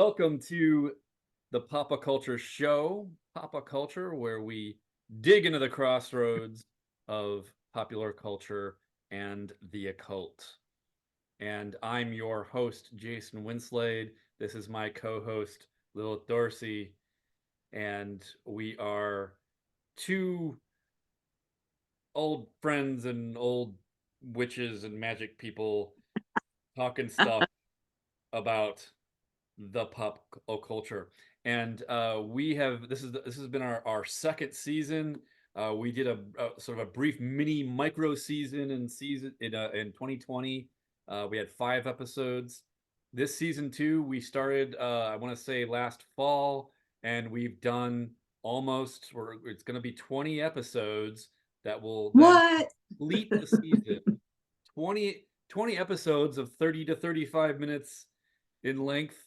Welcome to the Papa Culture Show, Papa Culture, where we dig into the crossroads of popular culture and the occult. And I'm your host, Jason Winslade. This is my co-host, Lilith Dorsey, and we are two old friends and old witches and magic people talking stuff about the pop culture. And we have this has been our second season. We did a sort of a brief mini micro season in 2020. We had 5 episodes. This season 2 we started I want to say last fall, and we've done almost, or it's going to be 20 episodes that will then complete the season. 20 episodes of 30 to 35 minutes in length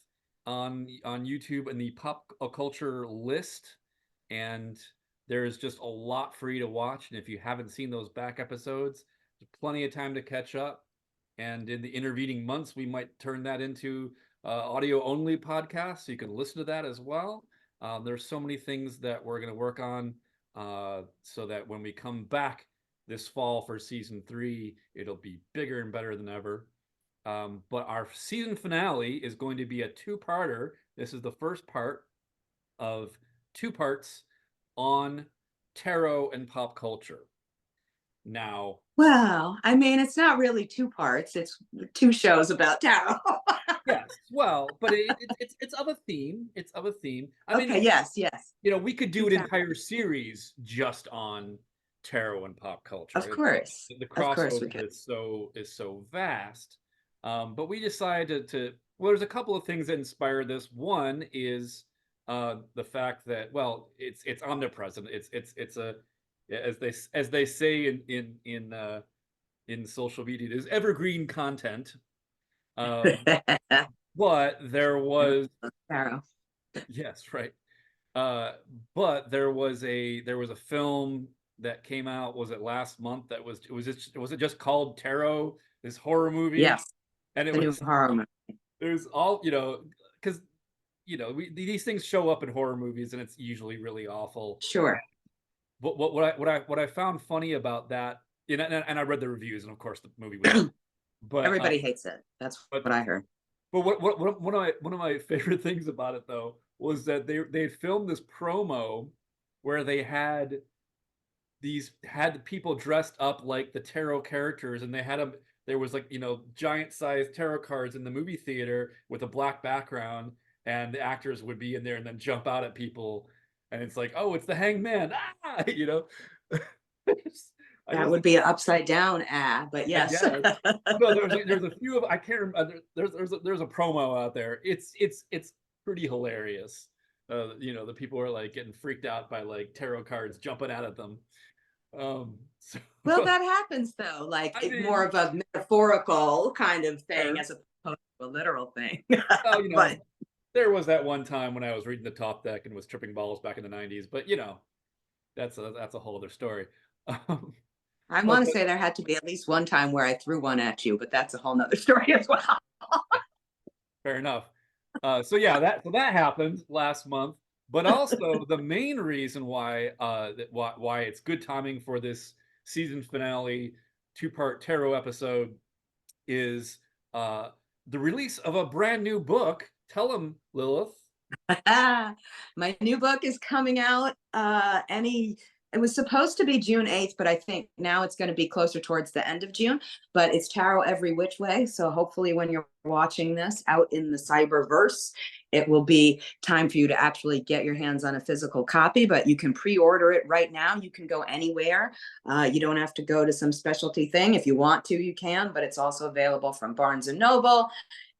on YouTube in the pop culture list, and there's just a lot for you to watch. And if you haven't seen those back episodes, there's plenty of time to catch up. And in the intervening months, we might turn that into audio only podcast, so you can listen to that as well. There's so many things that we're going to work on, so that when we come back this fall for season 3, it'll be bigger and better than ever. But our season finale is going to be a 2-parter. This is the first part of 2 parts on tarot and pop culture. Now, well, I mean, it's not really 2 parts. It's 2 shows about tarot. yes, well, but it's of a theme. It's of a theme. I mean, okay, yes. You know, we could do an entire series just on tarot and pop culture. Of course. The crossover is so vast. But we decided to, well, there's a couple of things that inspired this. One is the fact that, well, it's omnipresent. It's a, as they say in social media, there's evergreen content. But there was tarot. Yes, right. But there was a film that came out, was it last month, that was it just called Tarot, this horror movie? Yes. And it was horror movie. There's all, because these things show up in horror movies and it's usually really awful. Sure. But what I found funny about that, and I read the reviews, and of course the movie was but everybody hates it. That's what I heard. But one of my favorite things about it, though, was that they filmed this promo where they had people dressed up like the tarot characters, and they had them. There was giant sized tarot cards in the movie theater with a black background, and the actors would be in there and then jump out at people, and it's like, oh, it's the Hangman, That would be an upside down but yes. No, there's a few of, I can't remember. There's a promo out there. It's pretty hilarious. The people are like getting freaked out by like tarot cards jumping out at them. Well, that happens though. Like it's more of a metaphorical kind of thing as opposed to a literal thing. Well, but there was that one time when I was reading the top deck and was tripping balls back in the 90s. But that's a whole other story. I want to say there had to be at least one time where I threw one at you, but that's a whole nother story as well. Fair enough. So that happened last month, but also the main reason why it's good timing for this season finale 2-part tarot episode is the release of a brand new book. Tell them, Lilith. My new book is coming out it was supposed to be June 8th, but I think now it's going to be closer towards the end of June. But it's Tarot Every Which Way. So hopefully when you're watching this out in the cyberverse, it will be time for you to actually get your hands on a physical copy. But you can pre-order it right now. You can go anywhere. You don't have to go to some specialty thing. If you want to, you can. But it's also available from Barnes & Noble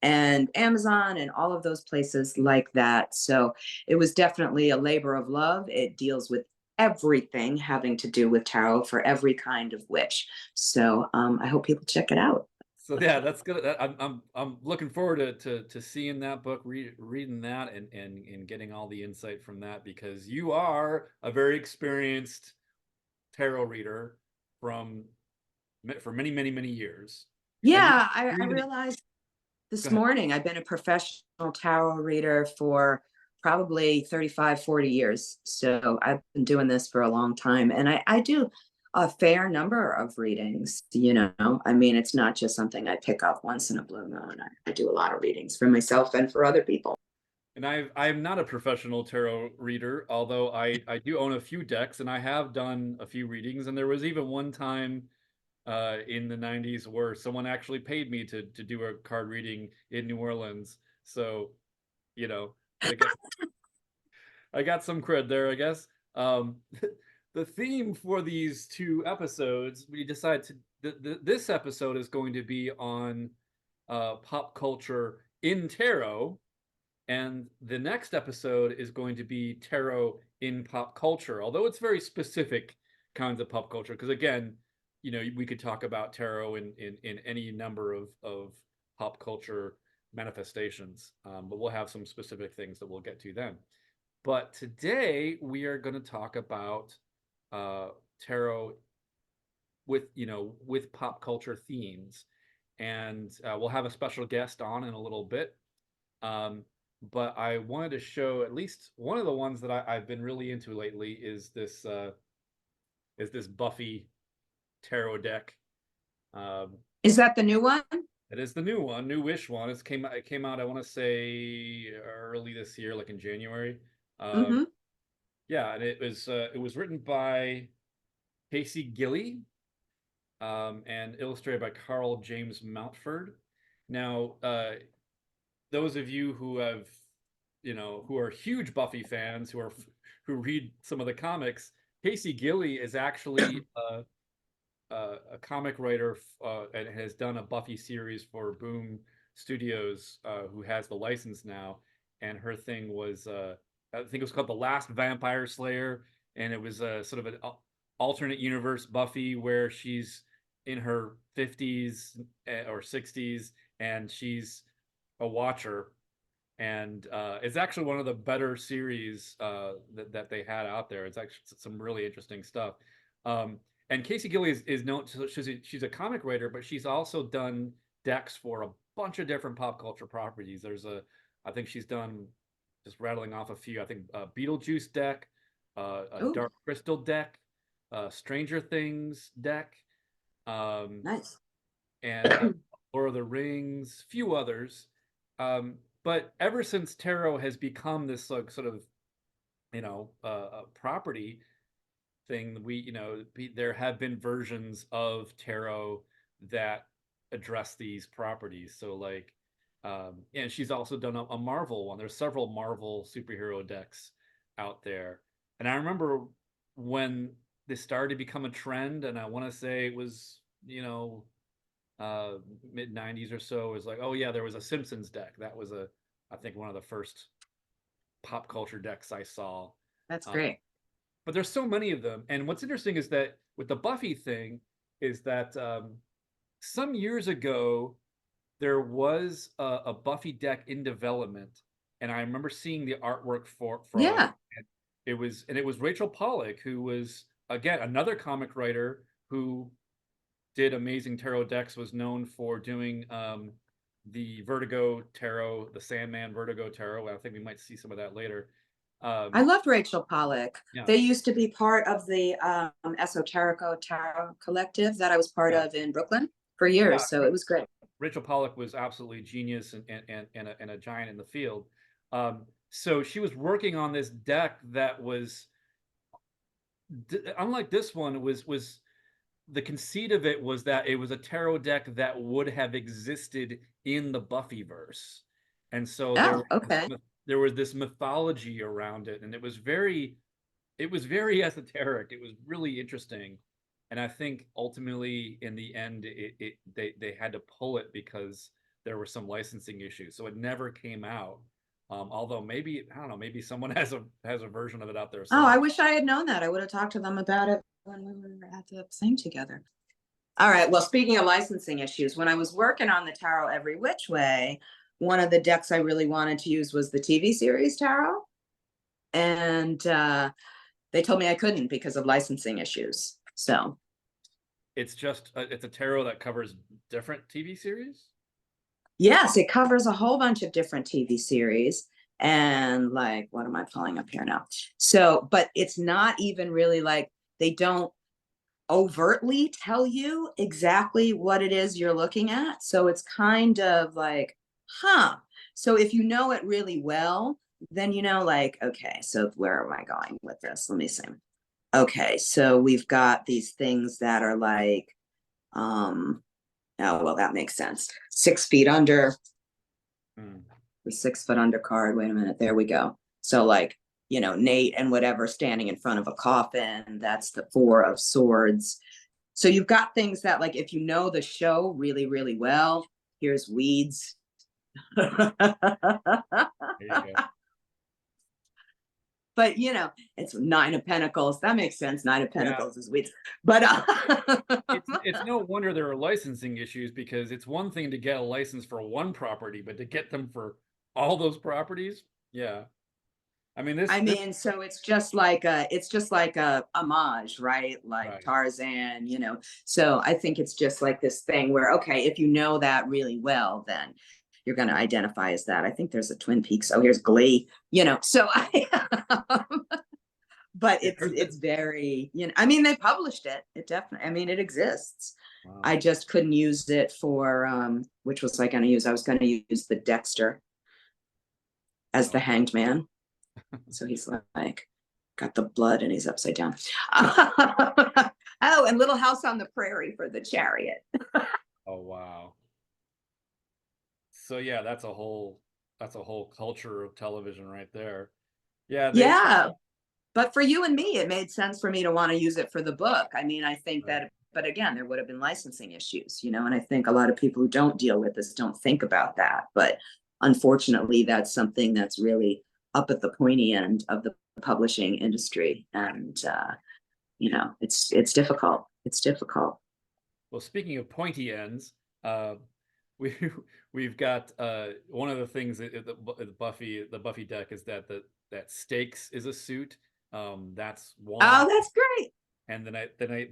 and Amazon and all of those places like that. So it was definitely a labor of love. It deals with everything having to do with tarot for every kind of witch. So I hope people check it out. So yeah, that's good. I'm looking forward to seeing that book, reading that, and getting all the insight from that, because you are a very experienced tarot reader for many years. Yeah, I realized this ahead. morning. I've been a professional tarot reader for probably 35, 40 years. So I've been doing this for a long time. And I do a fair number of readings, you know. I mean, it's not just something I pick up once in a blue moon. I do a lot of readings for myself and for other people. And I'm not a professional tarot reader, although I do own a few decks, and I have done a few readings. And there was even one time in the 90s where someone actually paid me to do a card reading in New Orleans. So, you know, I guess I got some cred there, I guess. Um, the theme for these two episodes, we decided to this episode is going to be on pop culture in tarot, and the next episode is going to be tarot in pop culture, although it's very specific kinds of pop culture. Because again, you know, we could talk about tarot in any number of pop culture manifestations, but we'll have some specific things that we'll get to then. But today we are going to talk about tarot with, you know, with pop culture themes, and we'll have a special guest on in a little bit. But I wanted to show at least one of the ones that I've been really into lately is this Buffy tarot deck. Is that the new one? It is the new one, newish one. It came out, I want to say early this year, like in January. Mm-hmm. Yeah, and it was written by Casey Gilley, and illustrated by Carl James Mountford. Now, those of you who have, you know, who are huge Buffy fans, who read some of the comics, Casey Gilley is actually a comic writer and has done a Buffy series for Boom Studios, who has the license now. And her thing was, I think it was called The Last Vampire Slayer, and it was a sort of an alternate universe Buffy where she's in her 50s or 60s, and she's a watcher. And it's actually one of the better series that they had out there. It's actually some really interesting stuff. And Casey Gilley is known, she's a comic writer, but she's also done decks for a bunch of different pop culture properties. I think she's done, just rattling off a few, I think Beetlejuice deck, a Oh, Dark Crystal deck, Stranger Things deck, um, nice. and Lord of the Rings, few others. But ever since tarot has become this like sort of, you know, property thing, there have been versions of tarot that address these properties. So like, and she's also done a Marvel one. There's several Marvel superhero decks out there, and I remember when this started to become a trend, and I want to say it was, you know, mid 90s or so. It was like, oh yeah, there was a Simpsons deck. That was I think one of the first pop culture decks I saw. That's Um, great. but there's so many of them. And what's interesting is that with the Buffy thing is that some years ago there was a Buffy deck in development, and I remember seeing the artwork from it. Yeah. And it was Rachel Pollack, who was again another comic writer who did amazing tarot decks, was known for doing the Vertigo Tarot, the Sandman Vertigo Tarot. I think we might see some of that later. I loved Rachel Pollack. Yeah, They used to be part of the Esoterico Tarot Collective that I was part yeah, of in Brooklyn for yeah. years. So it was great. Rachel Pollack was absolutely genius and a giant in the field. So she was working on this deck that was unlike this one. Was the conceit of it was that it was a tarot deck that would have existed in the Buffyverse, and so Oh, okay. there was this mythology around it, and it was very esoteric. It was really interesting, and I think ultimately in the end they had to pull it because there were some licensing issues, so it never came out. Although maybe, I don't know, maybe someone has a version of it out there Oh, somewhere. I wish I had known that. I would have talked to them about it when we were at the thing together. All right. Well, speaking of licensing issues, when I was working on the Tarot Every Which Way, one of the decks I really wanted to use was the TV series Tarot. And they told me I couldn't because of licensing issues. So It's just it's a tarot that covers different TV series. Yes, it covers a whole bunch of different TV series. And like, what am I pulling up here now? So, but it's not even really like, they don't overtly tell you exactly what it is you're looking at. So it's kind of like, huh. So if you know it really well, then you know, like, okay, so where am I going with this? Let me see. Okay, so we've got these things that are like, oh, well, that makes sense. 6 feet under, the 6 foot under card. Wait a minute, there we go. So like, Nate and whatever standing in front of a coffin, that's the 4 of Swords. So you've got things that, like, if you know the show really, really well, here's weeds. There you go. But it's 9 of Pentacles. That makes sense. 9 of Pentacles is weeds. But it's no wonder there are licensing issues, because it's one thing to get a license for one property, but to get them for all those properties, yeah. I mean, so it's just like a homage, right? Like right. Tarzan, So I think it's just like this thing where, okay, if you know that really well, then you're going to identify as that. I think there's a Twin Peaks. Oh, here's Glee, So but it's very, I mean, they published it. It definitely, I mean, it exists. Wow. I just couldn't use it for, which was I going to use? I was going to use the Dexter as the Hanged Man. So he's like, got the blood and he's upside down. Oh, and Little House on the Prairie for the Chariot. Oh, wow. So yeah, that's a whole culture of television right there. Yeah, Yeah. But for you and me, it made sense for me to want to use it for the book. I mean, I think right. that, but again, there would have been licensing issues, and I think a lot of people who don't deal with this don't think about that. But unfortunately, that's something that's really up at the pointy end of the publishing industry. And, it's difficult. It's difficult. Well, speaking of pointy ends, we we've got one of the things that the Buffy deck is that that Stakes is a suit. That's one. Oh, that's great. And then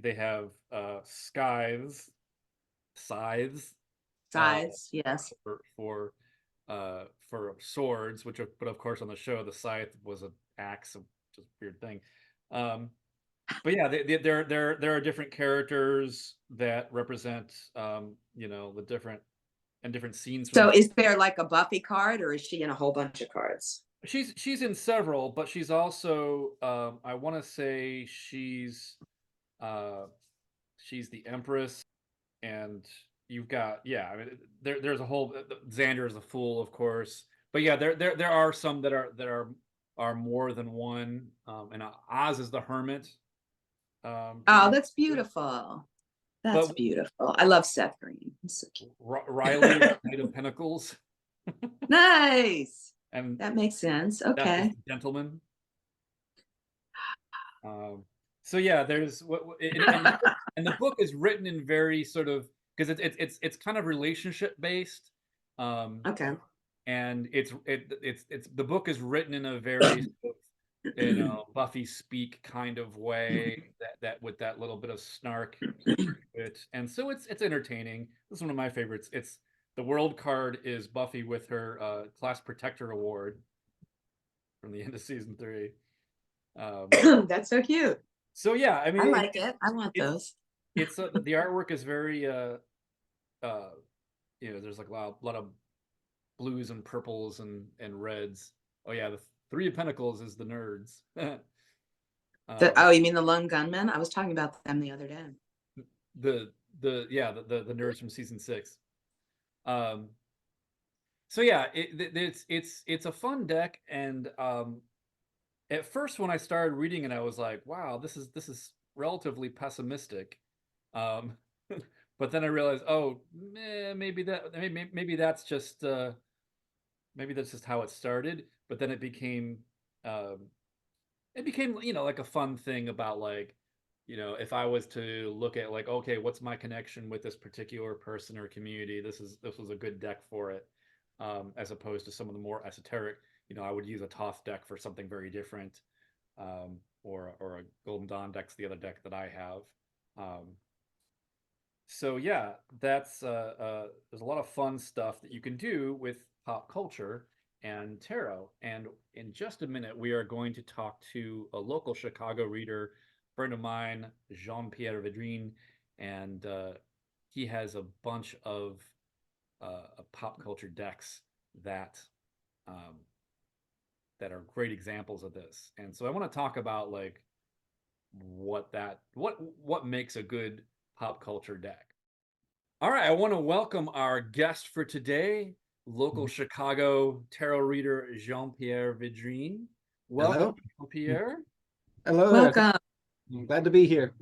they have scythes, Size, yes. for swords, but of course on the show the scythe was an axe, just a weird thing. But yeah, there are different characters that represent the different scenes from So is there like a Buffy card, or is she in a whole bunch of cards? she's in several, but she's also I want to say uh she's the Empress, and you've got, I mean, there's a whole, Xander is a fool, of course, but yeah, there are some that are more than one, and Oz is the Hermit. Oh, that's beautiful. That's But beautiful. I love Seth Green. He's so cute. Riley is Knight of Pentacles, Nice. and That makes sense. that is Okay. the Gentleman. So yeah, there's and the book is written in very sort of, because it's kind of relationship based, Okay. and it's the book is written in a very Buffy speak kind of way, that with that little bit of snark to it, and so it's entertaining. This is one of my favorites. It's the world card is Buffy with her Class Protector Award from the end of season 3. That's so cute. So yeah, I mean, I like it. I want those. it's the artwork is very there's like a lot of blues and purples and reds. Oh yeah, the 3 of Pentacles is the nerds. Oh, you mean the Lone Gunmen? I was talking about them the other day. The nerds from season 6. So yeah, it's a fun deck, and at first when I started reading it, I was like, wow, this is relatively pessimistic. But then I realized, oh, maybe that's just how it started. But then it became like a fun thing about, like, if I was to look at, like, okay, what's my connection with this particular person or community, this was a good deck for it, as opposed to some of the more esoteric. I would use a Toth deck for something very different, or a Golden Dawn deck's the other deck that I have. So yeah, that's there's a lot of fun stuff that you can do with pop culture and tarot. And in just a minute, we are going to talk to a local Chicago reader, friend of mine, Jean-Pierre Vidrine, and he has a bunch of pop culture decks that um, that are great examples of this. And so I want to talk about like what makes a good pop culture deck. All right, I want to welcome our guest for today, local Chicago tarot reader Jean-Pierre Vidrine. Welcome, Hello. Jean-Pierre. Hello. Welcome. I'm glad to be here.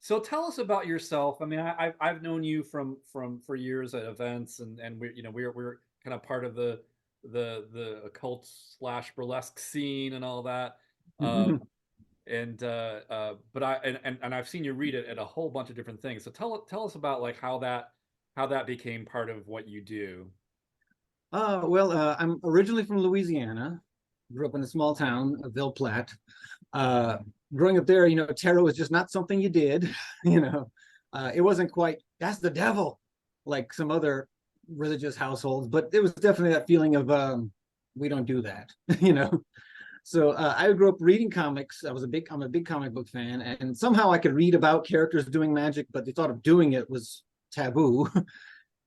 So tell us about yourself. I mean, I've known you from for years at events, and we we're kind of part of the occult slash burlesque scene and all that. And but and I've seen you read it at a whole bunch of different things. So tell us about like how that became part of what you do. I'm originally from Louisiana. Grew up in a small town of Ville Platte. Growing up there, tarot was just not something you did. It wasn't quite, that's the devil, like some other religious households, but it was definitely that feeling of we don't do that, So I grew up reading comics. I'm a big comic book fan, and somehow I could read about characters doing magic, but the thought of doing it was taboo.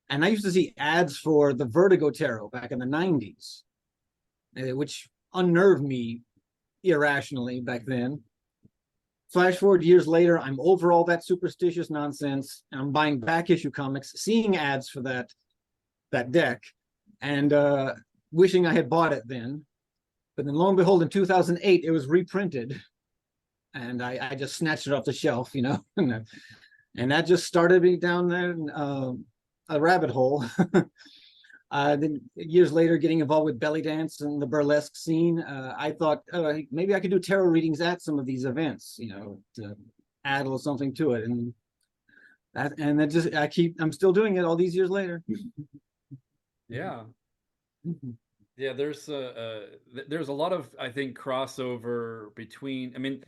And I used to see ads for the Vertigo Tarot back in the 90s, which unnerved me irrationally back then. Flash forward years later, I'm over all that superstitious nonsense, and I'm buying back issue comics, seeing ads for that deck, and wishing I had bought it then. But then lo and behold, in 2008, it was reprinted, and I just snatched it off the shelf, and that just started me down there a rabbit hole. Then years later, getting involved with belly dance and the burlesque scene, I thought maybe I could do tarot readings at some of these events, to add a little something to it, and I'm still doing it all these years later. Yeah. Yeah, there's a lot of, I think, crossover between, I mean,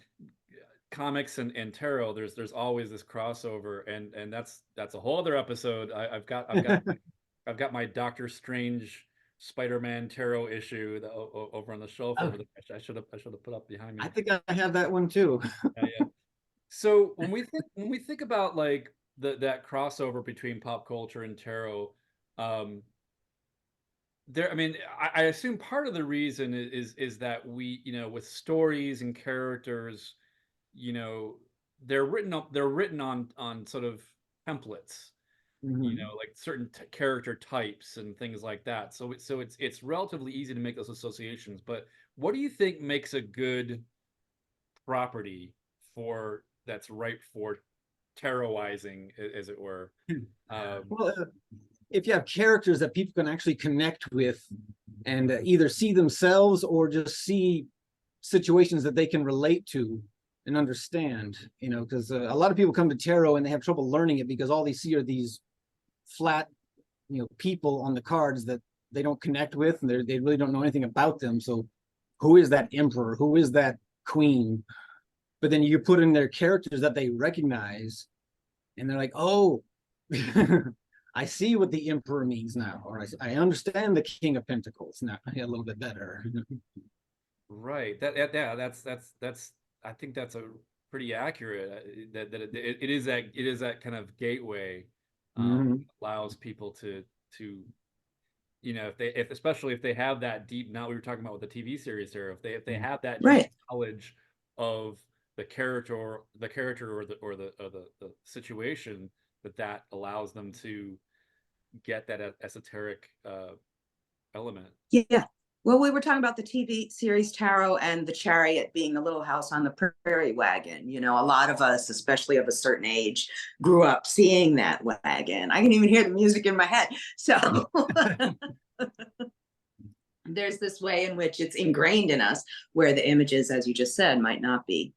comics and tarot. There's always this crossover, and that's a whole other episode. I've got my Doctor Strange Spider-Man tarot issue over on the shelf over there. I should have put up behind me. I think I have that one too. Yeah. So when we think about like that crossover between pop culture and tarot, I mean, I assume part of the reason is that we, with stories and characters, they're written on sort of templates, like certain character types and things like that. So it's relatively easy to make those associations. But what do you think makes a good property that's ripe for tarotizing, as it were? Well, if you have characters that people can actually connect with and either see themselves or just see situations that they can relate to and understand, because a lot of people come to tarot and they have trouble learning it because all they see are these flat, people on the cards that they don't connect with, and they really don't know anything about them. So who is that emperor? Who is that queen? But then you put in their characters that they recognize, and they're like, oh, I see what the emperor means now, or I understand the King of Pentacles now a little bit better. Right. That's I think that's a pretty accurate. That it is that kind of gateway, allows people to especially if they have that deep. Now we were talking about with the TV series here. If they have that deep knowledge of the character or the situation, that allows them to get that esoteric element. Yeah. Well, we were talking about the TV series Tarot and the Chariot being the little house on the prairie wagon. A lot of us, especially of a certain age, grew up seeing that wagon. I can even hear the music in my head. So there's this way in which it's ingrained in us where the images, as you just said, might not be.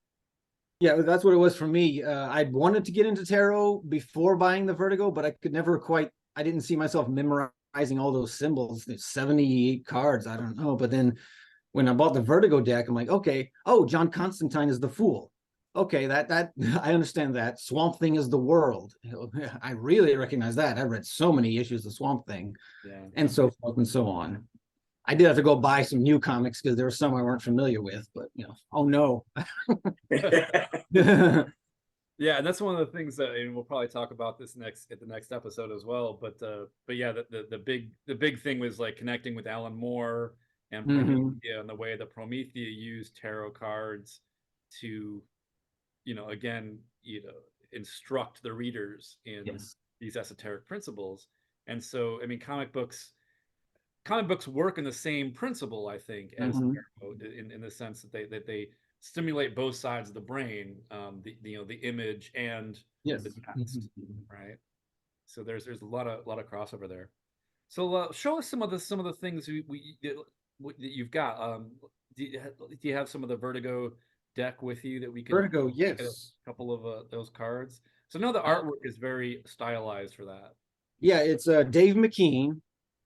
Yeah, that's what it was for me. I'd wanted to get into tarot before buying the Vertigo, but I could never I didn't see myself memorizing all those symbols. There's 78 cards, I don't know. But then when I bought the Vertigo deck, I'm like, okay, oh, John Constantine is the Fool. okay, that I understand that. Swamp Thing is the world. I really recognize that. I've read so many issues of Swamp Thing, Yeah. and so forth and so on. I did have to go buy some new comics because there were some I weren't familiar with, but oh no. Yeah, and that's one of the things that, and we'll probably talk about this at the next episode as well. But yeah, the big thing was like connecting with Alan Moore and Promethea, and the way that Promethea used tarot cards to, again, instruct the readers in these esoteric principles. And so, I mean, comic books work in the same principle, I think, as tarot, in the sense that they stimulate both sides of the brain, the image and the text, right? So there's a lot of crossover there. So show us some of the things that you've got. Do you have some of the Vertigo deck with you that we can Vertigo? Yes, get a couple of those cards. So now the artwork is very stylized for that. Yeah, it's Dave McKean.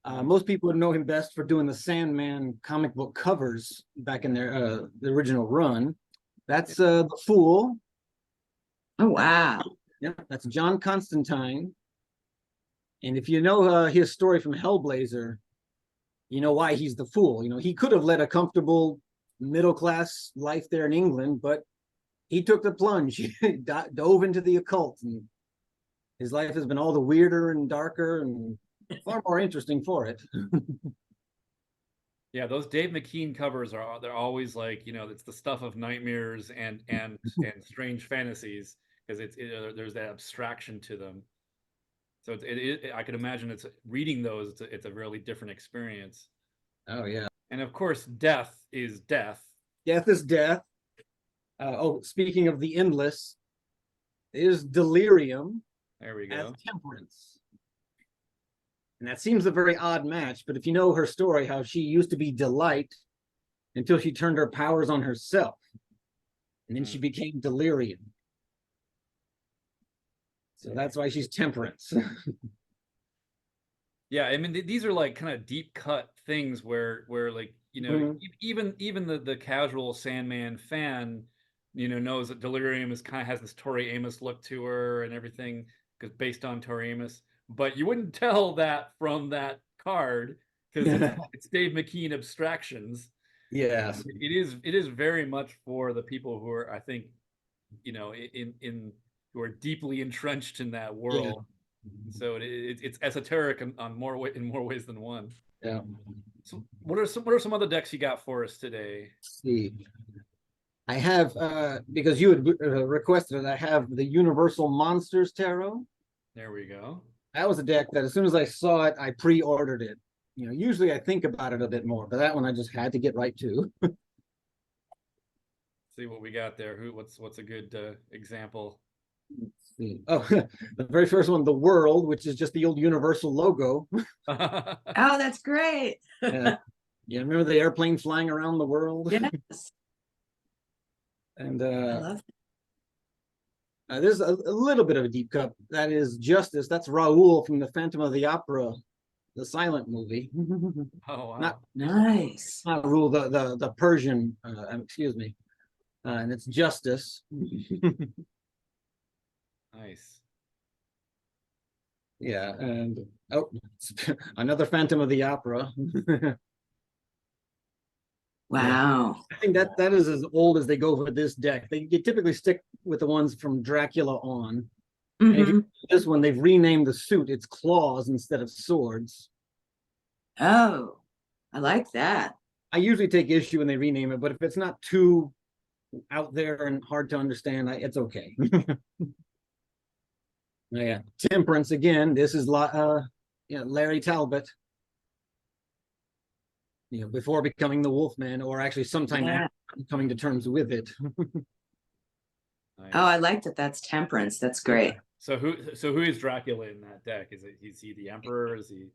Most people would know him best for doing the Sandman comic book covers back in their the original run. That's The Fool. Oh, wow. Yeah, that's John Constantine. And if you know his story from Hellblazer, you know why he's the fool. He could have led a comfortable middle-class life there in England, but he took the plunge. He dove into the occult, and his life has been all the weirder and darker and far more interesting for it. Yeah, those Dave McKean covers they're always like, it's the stuff of nightmares and strange fantasies, because there's that abstraction to them. So I could imagine it's reading those. It's a really different experience. Oh yeah. And of course, death is death. Death is death. Speaking of the endless, is Delirium. There we go. As Temperance. And that seems a very odd match, but if you know her story, how she used to be Delight until she turned her powers on herself, and then she became Delirium. So that's why she's Temperance. Yeah, I mean, these are like kind of deep cut things where like, even the casual Sandman fan, knows that Delirium has this Tori Amos look to her and everything, because based on Tori Amos. But you wouldn't tell that from that card, because it's Dave McKean abstractions. Yes, it is very much for the people who are, I think, who are deeply entrenched in that world. Yeah. So it's esoteric in more ways than one. Yeah. So what are some other decks you got for us today? Let's see, I have because you had requested it, I have the Universal Monsters Tarot. There we go. That was a deck that as soon as I saw it, I pre-ordered it. Usually I think about it a bit more, but that one I just had to get right to. See what we got there. What's a good example? Let's see. Oh, the very first one, the World, which is just the old Universal logo. Oh, that's great. Yeah, remember the airplane flying around the world? Yes. And I love it. there's a little bit of a deep cut. That is Justice. That's Raoul from the Phantom of the Opera, the silent movie. Oh, wow. Nice. Not Raoul, the Persian, excuse me. And it's Justice. Nice. Yeah, and another Phantom of the Opera. Wow. I think that is as old as they go for this deck. They typically stick with the ones from Dracula on. And if you this one, they've renamed the suit. It's claws instead of swords. Oh, I like that. I usually take issue when they rename it, but if it's not too out there and hard to understand, it's okay. Yeah, Temperance again. This is Larry Talbot. Before becoming the Wolfman, or actually sometime after coming to terms with it. Nice. Oh, I like that. That's Temperance. That's great. So who is Dracula in that deck? Is he the Emperor? Is he?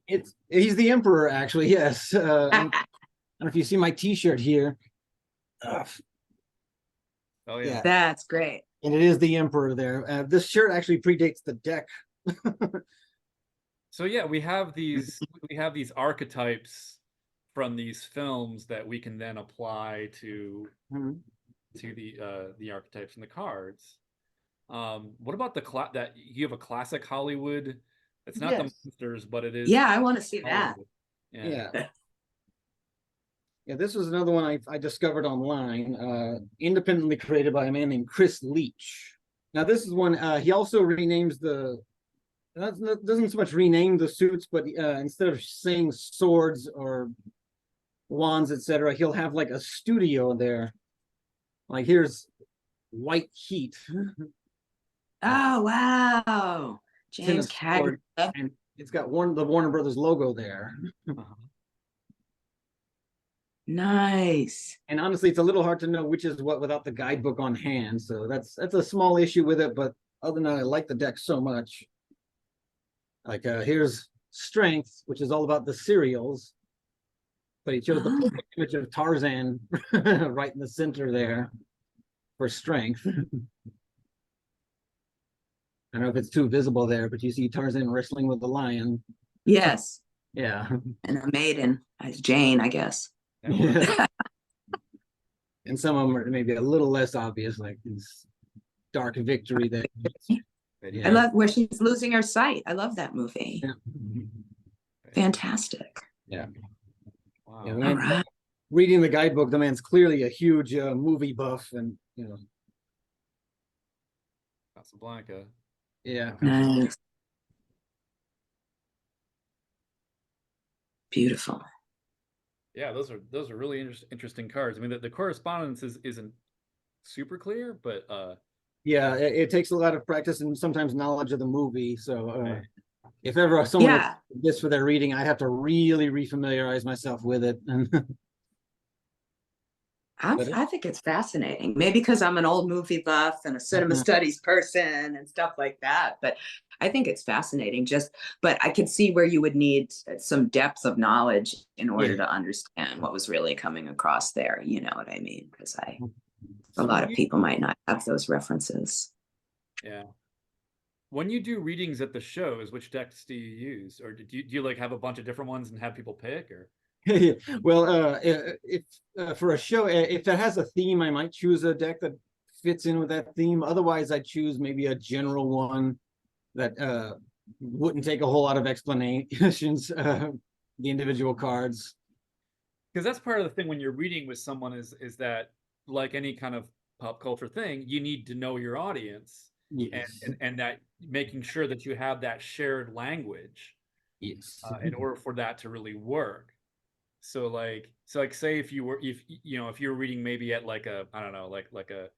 He's the Emperor, actually. Yes. I don't know if you see my T-shirt here. Oh yeah, that's great. And it is the Emperor there. This shirt actually predates the deck. So yeah, we have these archetypes from these films that we can then apply to to the archetypes and the cards. What about that you have a classic Hollywood? It's not the Yes. monsters, but it is. Yeah, I want to see that. Hollywood. Yeah. Yeah, this was another one I discovered online, independently created by a man named Chris Leach. Now, this is one, he also renames doesn't so much rename the suits, but instead of saying swords or wands, etc., he'll have like a studio there. Like, here's white heat. Oh, wow. James Cagney. And it's got the Warner Brothers logo there. Nice. And honestly, it's a little hard to know which is what without the guidebook on hand. So that's a small issue with it. But other than that, I like the deck so much. Like, here's Strength, which is all about the cereals. But he chose the perfect image of Tarzan right in the center there for Strength. I don't know if it's too visible there, but you see Tarzan wrestling with the lion. Yes. Yeah. And a maiden as Jane, I guess. Yeah. And some of them are maybe a little less obvious, like this Dark Victory that I love where she's losing her sight. I love that movie. Yeah. Fantastic. Yeah. Wow. Yeah, All right. Reading the guidebook, the man's clearly a huge movie buff, and Casablanca. yeah. Nice. Beautiful. Yeah, those are really interesting cards. I mean, the correspondence isn't super clear, but Yeah, it takes a lot of practice and sometimes knowledge of the movie. So if ever someone Yeah. did this for their reading, I have to really refamiliarize myself with it. I think it's fascinating. Maybe because I'm an old movie buff and a cinema studies person and stuff like that. But I think it's fascinating. But I could see where you would need some depth of knowledge in order to understand what was really coming across there. You know what I mean? Because a lot of people might not have those references. Yeah. When you do readings at the shows, which decks do you use, or do you like have a bunch of different ones and have people pick, or? Well, if for a show, if that has a theme, I might choose a deck that fits in with that theme. Otherwise, I choose maybe a general one that wouldn't take a whole lot of explanations, the individual cards. Because that's part of the thing when you're reading with someone is that, like any kind of pop culture thing, you need to know your audience. Yes. And that making sure that you have that shared language. Yes. In order for that to really work. So say if you were reading maybe at like a, I don't know, like a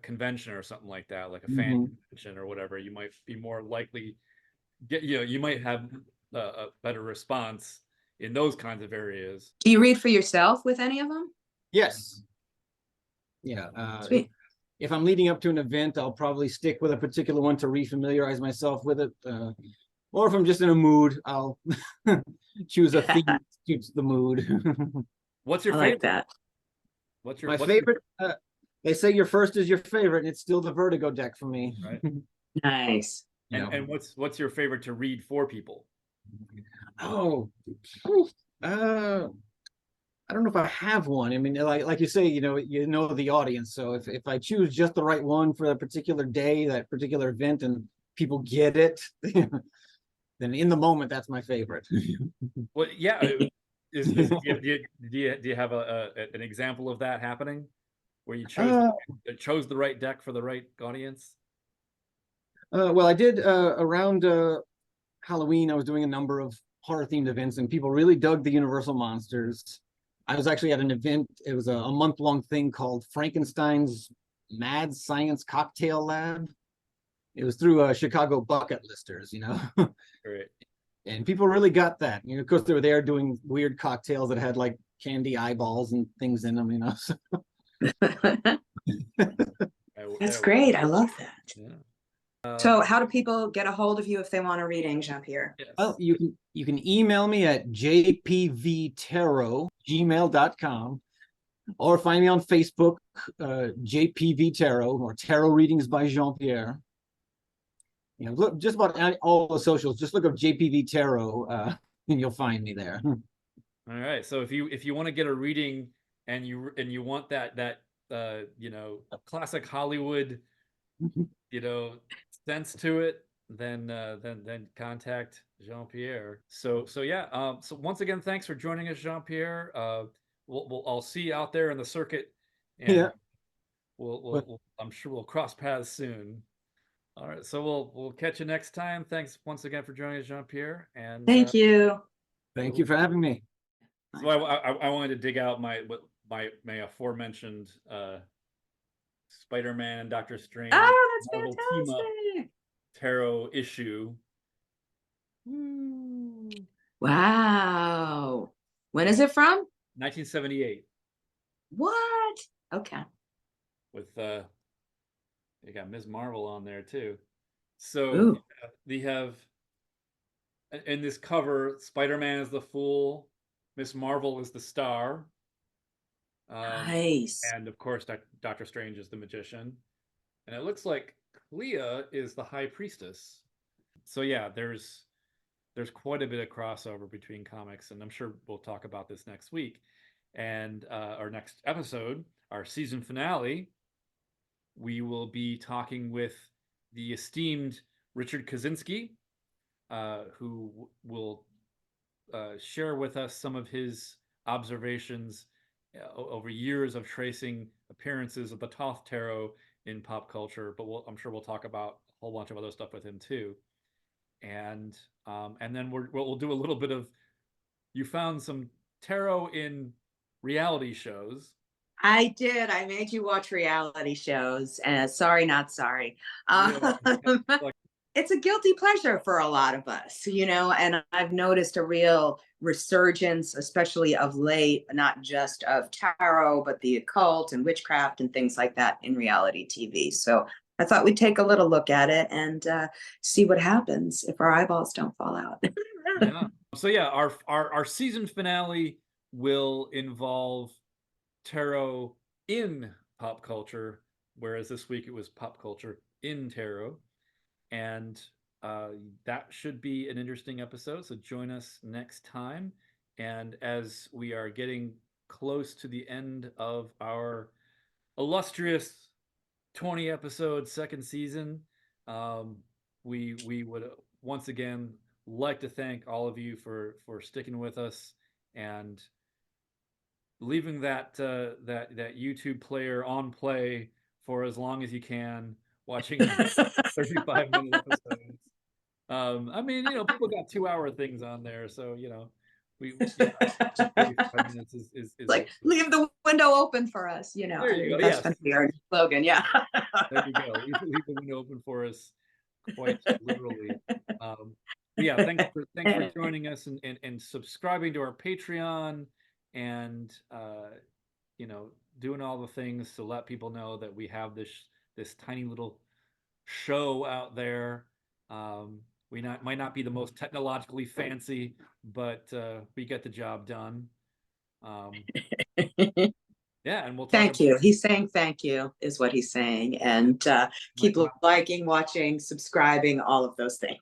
convention or something like that, like a fan convention or whatever, you might be more likely you might have a better response in those kinds of areas. Do you read for yourself with any of them? Yes. Yeah. Sweet. If I'm leading up to an event, I'll probably stick with a particular one to refamiliarize myself with it. Or if I'm just in a mood, I'll choose a theme that suits the mood. What's your I favorite? like that. What's my favorite? They say your first is your favorite, and it's still the Vertigo deck for me. Right. Nice. And what's your favorite to read for people? Oh, I don't know if I have one. I mean, like you say, you know the audience. So if I choose just the right one for a particular day, that particular event, and people get it, then in the moment, that's my favorite. Well, yeah. Do you have an example of that happening, where you chose the right deck for the right audience? Well, I did around Halloween. I was doing a number of horror themed events, and people really dug the Universal monsters. I was actually at an event. It was a month-long thing called Frankenstein's Mad Science Cocktail Lab. It was through Chicago bucket listers, Great. And people really got that. Of course, they were there doing weird cocktails that had like candy eyeballs and things in them, So. That's great. I love that. Yeah. So how do people get a hold of you if they want a reading, Jean-Pierre? Yes. Well, you can email me at jpvtarot@gmail.com, or find me on Facebook, JPV Tarot, or Tarot Readings by Jean-Pierre. Look just about all the socials. Just look up JPV Tarot, and you'll find me there. All right. So if you want to get a reading and you want that you know, classic Hollywood, you know, sense to it, then contact Jean-Pierre. So yeah. So once again, thanks for joining us, Jean-Pierre. I'll see you out there in the circuit, and Yeah. I'm sure we'll cross paths soon. All right, so we'll catch you next time. Thanks once again for joining us, Jean-Pierre. And Thank you. Thank you for having me. so I wanted to dig out my aforementioned Spider-Man and Doctor Strange Oh, that's Marvel team up fantastic. tarot issue. Wow. When is it from? 1978 What? Okay. with you got Ms. Marvel on there too. So Ooh. they have in this cover, Spider-Man is the fool, Miss Marvel is the star, Nice. and of course Doctor Strange is the magician, and it looks like Clea is the high priestess. So yeah, there's quite a bit of crossover between comics, and I'm sure we'll talk about this next week. And our next episode, our season finale, we will be talking with the esteemed Richard Kaczynski, who will share with us some of his observations over years of tracing appearances of the Thoth Tarot in pop culture. But I'm sure we'll talk about a whole bunch of other stuff with him too. And then we'll do a little bit of, you found some tarot in reality shows. I did. I made you watch reality shows. Sorry, not sorry. Yeah. It's a guilty pleasure for a lot of us, you know, and I've noticed a real resurgence, especially of late, not just of tarot, but the occult and witchcraft and things like that in reality TV. So I thought we'd take a little look at it and see what happens if our eyeballs don't fall out. Yeah. So yeah, our season finale will involve tarot in pop culture, whereas this week it was pop culture in tarot. And that should be an interesting episode. So join us next time. And as we are getting close to the end of our illustrious 20 episode second season, we would once again like to thank all of you for sticking with us and leaving that YouTube player on play for as long as you can, watching 35-minute episodes. I mean, you know, people got 2-hour things on there, so you know, we 35 minutes is like leave the window open for us, you know. There you go. That's Yes. going to be our slogan. Yeah. There you go. Leave the window open for us, quite literally. Yeah, thanks for joining us and subscribing to our Patreon and you know, doing all the things to let people know that we have this tiny little show out there. We might not be the most technologically fancy, but we get the job done. Yeah, and we'll talk Thank you. He's saying thank you is what he's saying. And keep liking, watching, subscribing, all of those things.